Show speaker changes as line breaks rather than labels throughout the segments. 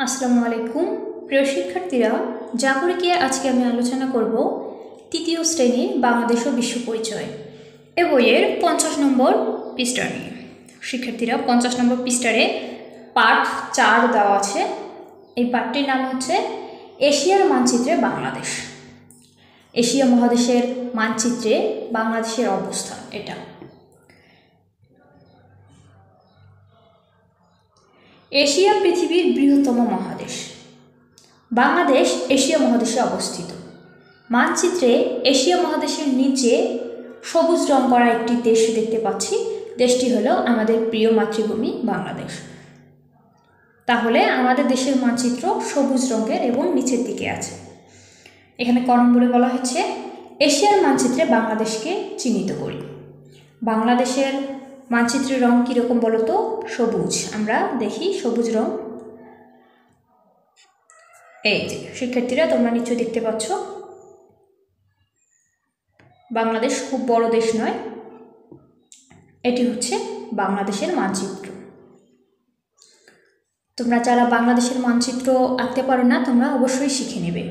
আসসালামু আলাইকুম প্রিয় শিক্ষার্থীরা, জাগরিকে আজকে আমি আলোচনা করব তৃতীয় শ্রেণীর বাংলাদেশ ও বিশ্ব পরিচয় এ বইয়ের 50 নম্বর পৃষ্ঠা নিয়ে। শিক্ষার্থীরা 50 নম্বর পৃষ্ঠারে পাঠ 4 দেওয়া আছে। এই পাঠটির নাম হচ্ছে এশিয়ার মানচিত্রে বাংলাদেশ। এশিয়া মহাদেশের মানচিত্রে বাংলাদেশের অবস্থান। এটা এশিয়া পৃথিবীর বৃহত্তম মহাদেশ। বাংলাদেশ এশিয়া মহাদেশে অবস্থিত। মানচিত্রে এশিয়া মহাদেশের নিচে সবুজ রং করা একটি দেশ দেখতে পাচ্ছি। দেশটি হলো আমাদের প্রিয় মাতৃভূমি বাংলাদেশ। তাহলে আমাদের দেশের মানচিত্র সবুজ রঙের এবং নিচের দিকে আছে। এখানে ক নম্বরে বলা হচ্ছে এশিয়ার মানচিত্রে বাংলাদেশকে চিহ্নিত করি। বাংলাদেশের মানচিত্রের রং কীরকম বলো তো? সবুজ। আমরা দেখি সবুজ রং। এই যে শিক্ষার্থীরা, তোমরা নিশ্চয়ই দেখতে পাচ্ছ বাংলাদেশ খুব বড় দেশ নয়। এটি হচ্ছে বাংলাদেশের মানচিত্র। তোমরা যারা বাংলাদেশের মানচিত্র আঁকতে পারো না, তোমরা অবশ্যই শিখে নেবে।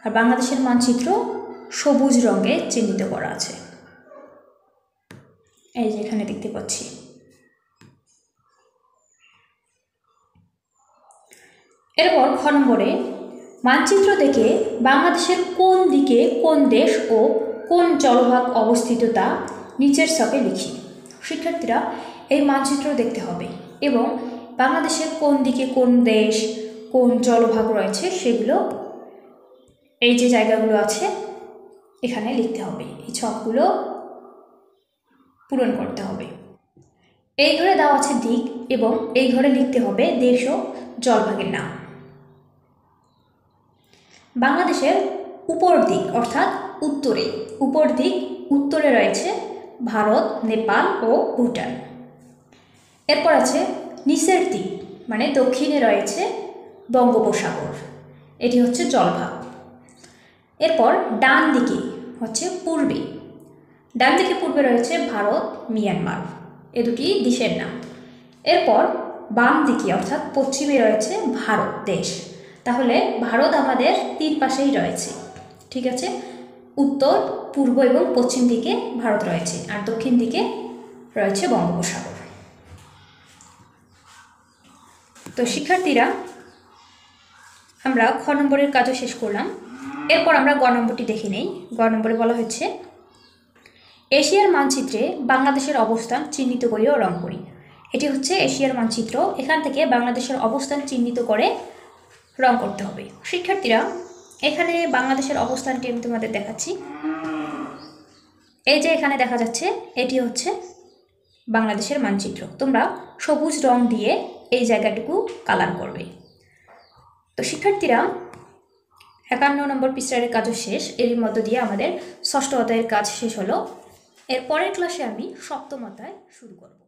আর বাংলাদেশের মানচিত্র সবুজ রঙে চিহ্নিত করা আছে। এই যে এখানে দেখতে পাচ্ছি। এরপর খ নম্বরে মানচিত্র দেখে বাংলাদেশের কোন দিকে কোন দেশ ও কোন জলভাগ অবস্থিত তা নিচের ছকে লিখি। শিক্ষার্থীরা, এই মানচিত্র দেখতে হবে এবং বাংলাদেশের কোন দিকে কোন দেশ কোন জলভাগ রয়েছে সেগুলো, এই যে জায়গাগুলো আছে এখানে লিখতে হবে। এই ছকগুলো পূরণ করতে হবে। এই ঘরে দেওয়া আছে দিক এবং এই ঘরে লিখতে হবে দেশ ও জলভাগের নাম। বাংলাদেশের উপর দিক অর্থাৎ উত্তরে রয়েছে ভারত, নেপাল ও ভুটান। এরপর আছে নিচের দিক মানে দক্ষিণে রয়েছে বঙ্গোপসাগর, এটি হচ্ছে জলভাগ। এরপর ডান দিকে হচ্ছে পূর্বে রয়েছে ভারত, মিয়ানমার, এ দুটি দেশের নাম। এরপর বাম দিকে অর্থাৎ পশ্চিমে রয়েছে ভারত দেশ। তাহলে ভারত আমাদের 3 পাশেই রয়েছে, ঠিক আছে? উত্তর, পূর্ব এবং পশ্চিম দিকে ভারত রয়েছে, আর দক্ষিণ দিকে রয়েছে বঙ্গোপসাগর। তো শিক্ষার্থীরা, আমরা খ নম্বরের কাজও শেষ করলাম। এরপর আমরা গ নম্বরটি দেখে নেই। গ নম্বরে বলা হচ্ছে এশিয়ার মানচিত্রে বাংলাদেশের অবস্থান চিহ্নিত করি ও রং করি। এটি হচ্ছে এশিয়ার মানচিত্র। এখান থেকে বাংলাদেশের অবস্থান চিহ্নিত করে রং করতে হবে। শিক্ষার্থীরা, এখানে বাংলাদেশের অবস্থানটি আমি তোমাদের দেখাচ্ছি। এই যে এখানে দেখা যাচ্ছে, এটি হচ্ছে বাংলাদেশের মানচিত্র। তোমরা সবুজ রং দিয়ে এই জায়গাটুকু কালার করবে। তো শিক্ষার্থীরা, 51 নম্বর পৃষ্ঠার কাজও শেষ। এর মধ্য দিয়ে আমাদের ষষ্ঠ অধ্যায়ের কাজ শেষ হলো। এর পরের ক্লাসে আমি সপ্তম অধ্যায় শুরু করব।